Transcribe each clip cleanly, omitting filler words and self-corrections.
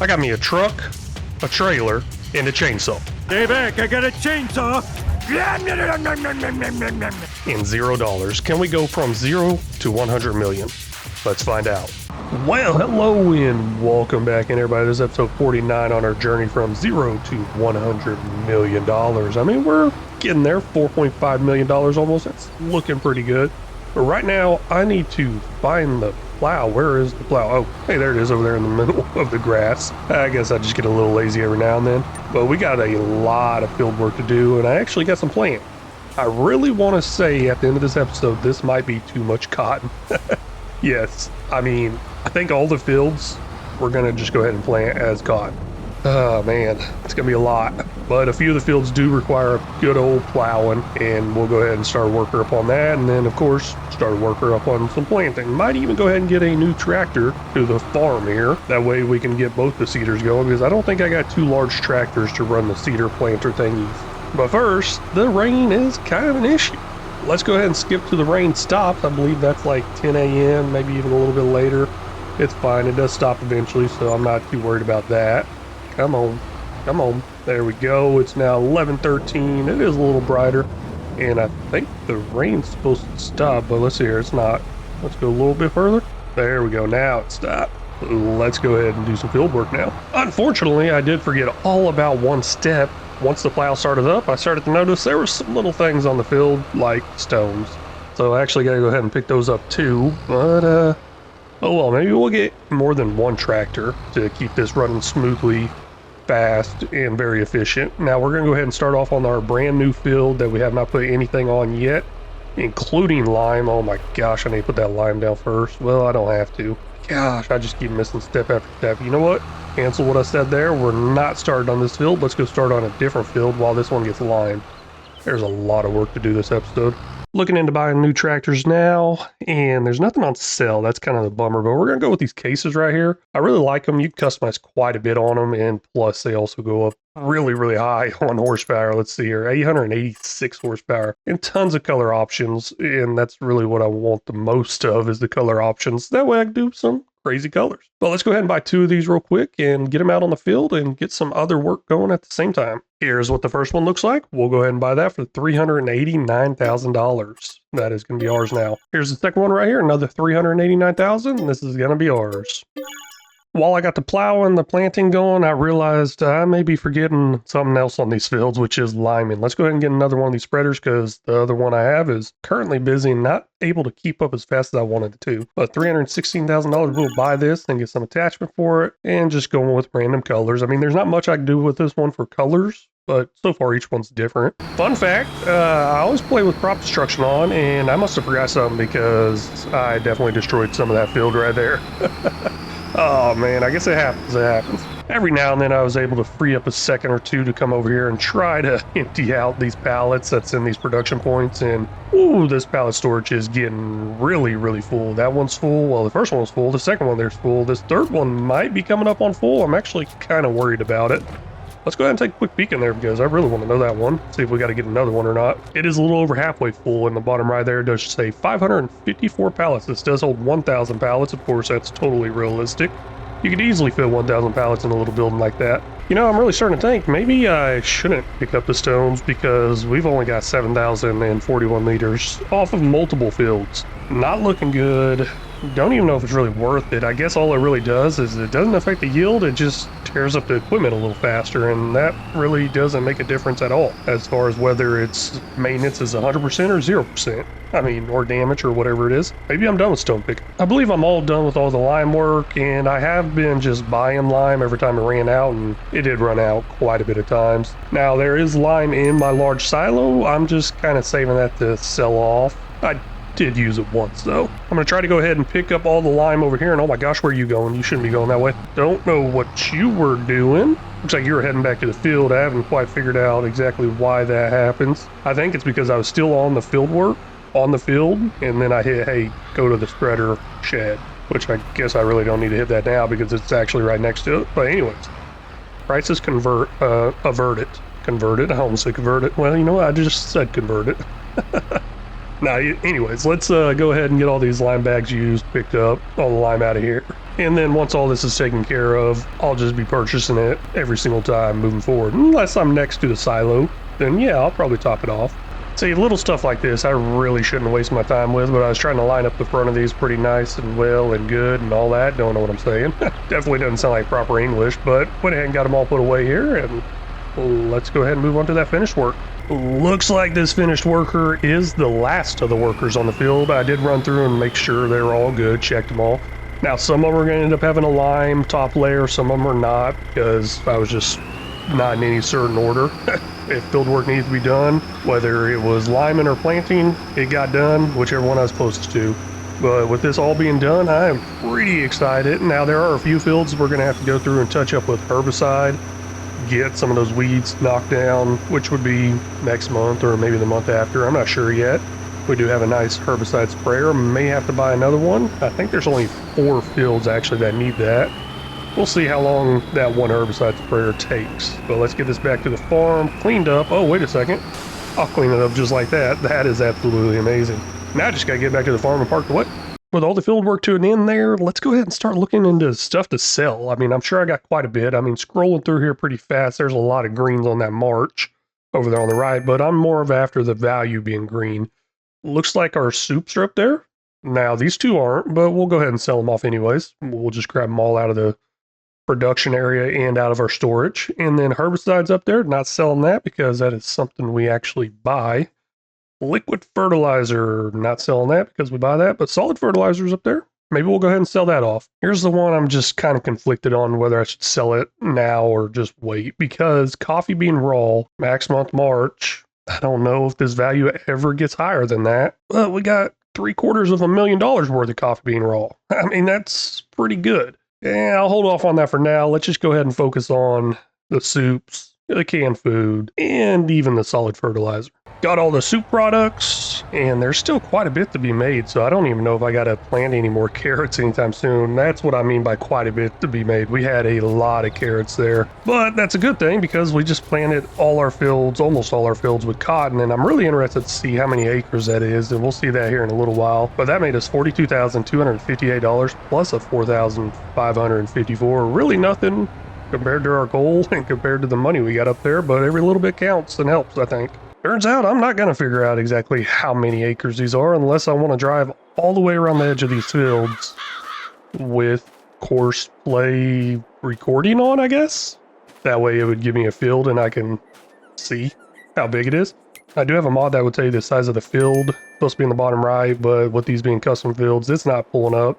I got me a truck, a trailer, and a chainsaw. Stay back, I got a chainsaw. And $0. Can we go from 0 to 100 million? Let's find out. Well, hello and welcome back in, everybody. This is episode 49 on our journey from 0 to $100 million. I mean, we're getting there, $4.5 million almost. That's looking pretty good. But right now, I need to find the plow. Where is the plow? Oh, hey, there it is over there in the middle of the grass. I guess I just get a little lazy every now and then. But we got a lot of field work to do, and I actually got some plan. I really want to say at the end of this episode, this might be too much cotton. Yes, I mean, I think all the fields, we're going to just go ahead and plant as cotton. Oh man, it's going to be a lot. But a few of the fields do require a good old plowing, and we'll go ahead and start working up on that. And then, of course, start working up on some planting. Might even go ahead and get a new tractor to the farm here. That way we can get both the seeders going, because I don't think I got two large tractors to run the seeder planter thingies. But first, the rain is kind of an issue. Let's go ahead and skip to the rain stops. I believe that's like 10 a.m., maybe even a little bit later. It's fine. It does stop eventually, so I'm not too worried about that. Come on. Come on. There we go. It's now 11:13. It is a little brighter. And I think the rain's supposed to stop, but let's see here. It's not. Let's go a little bit further. There we go. Now it stopped. Let's go ahead and do some field work now. Unfortunately, I did forget all about one step. Once the plow started up, I started to notice there were some little things on the field, like stones. So I actually got to go ahead and pick those up too. But, oh well, maybe we'll get more than one tractor to keep this running smoothly, fast, and very efficient. Now we're going to go ahead and start off on our brand new field that we have not put anything on yet, including lime. Oh my gosh, I need to put that lime down first. Well, I don't have to. Gosh, I just keep missing step after step. You know what? Cancel what I said there. We're not starting on this field. Let's go start on a different field while this one gets limed. There's a lot of work to do this episode. Looking into buying new tractors now, and there's nothing on sale. That's kind of the bummer, but we're going to go with these cases right here. I really like them. You can customize quite a bit on them, and plus they also go up really, really high on horsepower. Let's see here, 886 horsepower and tons of color options, and that's really what I want the most of, is the color options. That way I can do some crazy colors. But let's go ahead and buy two of these real quick and get them out on the field and get some other work going at the same time. Here's what the first one looks like. We'll go ahead and buy that for $389,000. That is going to be ours now. Here's the second one right here, another $389,000. This is going to be ours. While I got the plow and the planting going, I realized I may be forgetting something else on these fields, which is liming. Let's go ahead and get another one of these spreaders, because the other one I have is currently busy and not able to keep up as fast as I wanted it to. But $316,000, we'll buy this and get some attachment for it and just going with random colors. I mean, there's not much I can do with this one for colors, but so far each one's different. Fun fact, I always play with crop destruction on, and I must have forgot something because I definitely destroyed some of that field right there. Oh man, I guess it happens. Every now and then I was able to free up a second or two to come over here and try to empty out these pallets that's in these production points, and ooh, this pallet storage is getting really, really full. That one's full. Well, the first one was full. The second one there's full. This third one might be coming up on full. I'm actually kind of worried about it. Let's go ahead and take a quick peek in there, because I really want to know that one. See if we got to get another one or not. It is a little over halfway full. In the bottom right there, it does say 554 pallets. This does hold 1,000 pallets. Of course, that's totally realistic. You could easily fit 1,000 pallets in a little building like that. You know, I'm really starting to think maybe I shouldn't pick up the stones, because we've only got 7,041 liters off of multiple fields. Not looking good. Don't even know if it's really worth it. I guess all it really does is it doesn't affect the yield. It just tears up the equipment a little faster, and that really doesn't make a difference at all as far as whether its maintenance is 100% or 0%. I mean, or damage or whatever it is. Maybe I'm done with stone picking. I believe I'm all done with all the lime work, and I have been just buying lime every time it ran out, and it did run out quite a bit of times. Now, there is lime in my large silo. I'm just kind of saving that to sell off. I did use it once though. I'm gonna try to go ahead and pick up all the lime over here. And oh my gosh, where are you going? You shouldn't be going that way. Don't know what you were doing. Looks like you were heading back to the field. I haven't quite figured out exactly why that happens. I think it's because I was still on the field work, on the field, and then I hit, hey, go to the spreader shed, which I guess I really don't need to hit that now because it's actually right next to it. But anyways, prices avert it. Convert it. I almost said convert it. Well, you know what? I just said convert it. Now, anyways, let's go ahead and get all these lime bags used, picked up, all the lime out of here. And then once all this is taken care of, I'll just be purchasing it every single time moving forward. Unless I'm next to the silo, then yeah, I'll probably top it off. See, little stuff like this, I really shouldn't waste my time with, but I was trying to line up the front of these pretty nice and well and good and all that. Don't know what I'm saying. Definitely doesn't sound like proper English, but went ahead and got them all put away here, and let's go ahead and move on to that finished work. Looks like this finished worker is the last of the workers on the field. I did run through and make sure they were all good, checked them all. Now, some of them are going to end up having a lime top layer, some of them are not, because I was just not in any certain order. If field work needs to be done, whether it was liming or planting, it got done, whichever one I was supposed to. But with this all being done, I am pretty excited. Now, there are a few fields we're going to have to go through and touch up with herbicide, get some of those weeds knocked down, which would be next month or maybe the month after. I'm not sure yet. We do have a nice herbicide sprayer. May have to buy another one. I think there's only 4 fields actually that need that. We'll see how long that one herbicide sprayer takes. But let's get this back to the farm, cleaned up. Oh, wait a second. I'll clean it up just like that. That is absolutely amazing. Now I just gotta get back to the farm and park the what? With all the field work to an end there, let's go ahead and start looking into stuff to sell. I mean, I'm sure I got quite a bit. I mean, scrolling through here pretty fast, there's a lot of greens on that March over there on the right, but I'm more of after the value being green. Looks like our soups are up there. Now, these 2 aren't, but we'll go ahead and sell them off anyways. We'll just grab them all out of the production area and out of our storage. And then herbicides up there, not selling that because that is something we actually buy. Liquid fertilizer, not selling that because we buy that, but solid fertilizer's up there. Maybe we'll go ahead and sell that off. Here's the one I'm just kind of conflicted on whether I should sell it now or just wait, because coffee bean raw, max month March, I don't know if this value ever gets higher than that. But we got $750,000 worth of coffee bean raw. I mean, that's pretty good. Yeah, I'll hold off on that for now. Let's just go ahead and focus on the soups, the canned food, and even the solid fertilizer. Got all the soup products, and there's still quite a bit to be made, so I don't even know if I got to plant any more carrots anytime soon. That's what I mean by quite a bit to be made. We had a lot of carrots there, but that's a good thing because we just planted all our fields, almost all our fields with cotton, and I'm really interested to see how many acres that is, and we'll see that here in a little while. But that made us $42,258 plus a $4,554. Really nothing compared to our goal and compared to the money we got up there, but every little bit counts and helps, I think. Turns out I'm not going to figure out exactly how many acres these are unless I want to drive all the way around the edge of these fields with course play recording on, I guess. That way it would give me a field and I can see how big it is. I do have a mod that would tell you the size of the field. It's supposed to be in the bottom right, but with these being custom fields, it's not pulling up.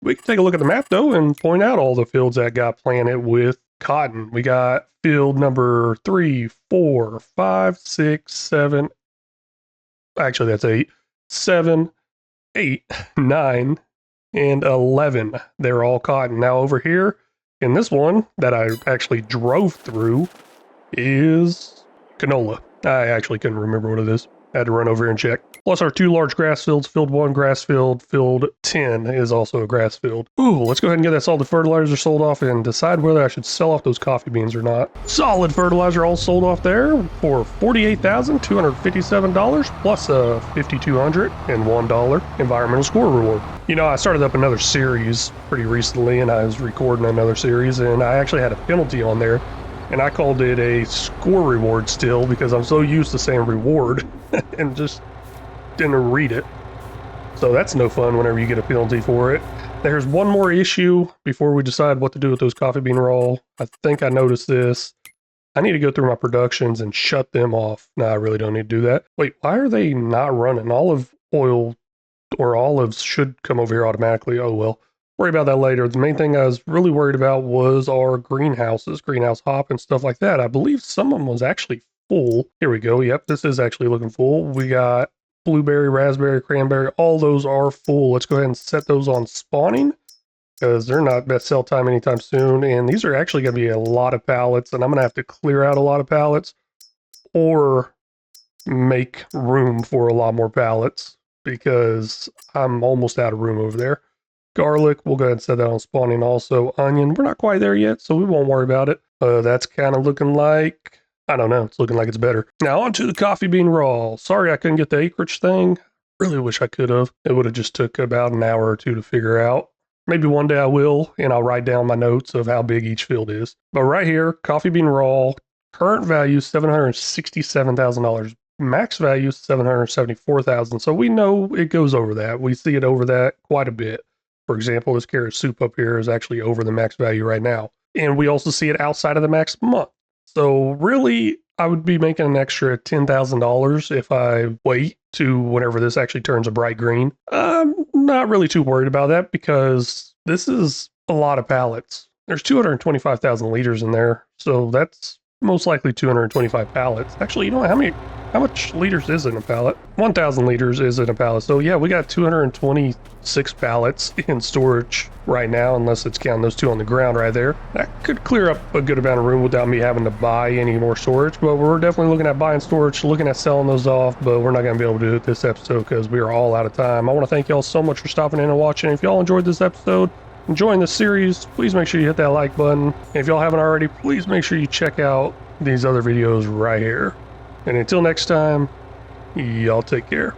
We can take a look at the map though and point out all the fields that got planted with cotton. We got field number 3, 4, 5, 6, 7. Actually, that's 8, 7, 8, 9, and 11. They're all cotton. Now over here in this one that I actually drove through is canola. I actually couldn't remember what it is. I had to run over here and check. Plus our 2 large grass fields, field 1 grass field, field 10 is also a grass field. Ooh, let's go ahead and get that solid fertilizer sold off and decide whether I should sell off those coffee beans or not. Solid fertilizer all sold off there for $48,257 plus a $5,201 environmental score reward. You know, I started up another series pretty recently and I was recording another series and I actually had a penalty on there. And I called it a score reward still because I'm so used to saying reward and just didn't read it. So that's no fun whenever you get a penalty for it. There's one more issue before we decide what to do with those coffee bean raw. I think I noticed this. I need to go through my productions and shut them off. No, I really don't need to do that. Wait, why are they not running? Olive oil or olives should come over here automatically. Oh well. Worry about that later. The main thing I was really worried about was our greenhouses, greenhouse hop and stuff like that. I believe some of them was actually full. Here we go. Yep, this is actually looking full. We got blueberry, raspberry, cranberry. All those are full. Let's go ahead and set those on spawning because they're not best sell time anytime soon. And these are actually going to be a lot of pallets and I'm going to have to clear out a lot of pallets or make room for a lot more pallets because I'm almost out of room over there. Garlic, we'll go ahead and set that on spawning also. Onion, we're not quite there yet, so we won't worry about it. That's kind of looking like, I don't know, it's looking like it's better. Now on to the coffee bean raw. Sorry I couldn't get the acreage thing. Really wish I could have. It would have just took about an hour or two to figure out. Maybe one day I will, and I'll write down my notes of how big each field is. But right here, coffee bean raw, current value $767,000. Max value $774,000. So we know it goes over that. We see it over that quite a bit. For example, this carrot soup up here is actually over the max value right now. And we also see it outside of the max month. So really, I would be making an extra $10,000 if I wait to whenever this actually turns a bright green. I'm not really too worried about that because this is a lot of pallets. There's 225,000 liters in there, so that's most likely 225 pallets. Actually, you know how much liters is in a pallet? 1,000 liters is in a pallet. So yeah, we got 226 pallets in storage right now, unless it's counting those two on the ground right there. That could clear up a good amount of room without me having to buy any more storage, but we're definitely looking at buying storage, looking at selling those off, but we're not going to be able to do it this episode because we are all out of time. I want to thank y'all so much for stopping in and watching. If y'all enjoyed this episode, enjoying this series, please make sure you hit that like button. And if y'all haven't already, please make sure you check out these other videos right here. And until next time, y'all take care.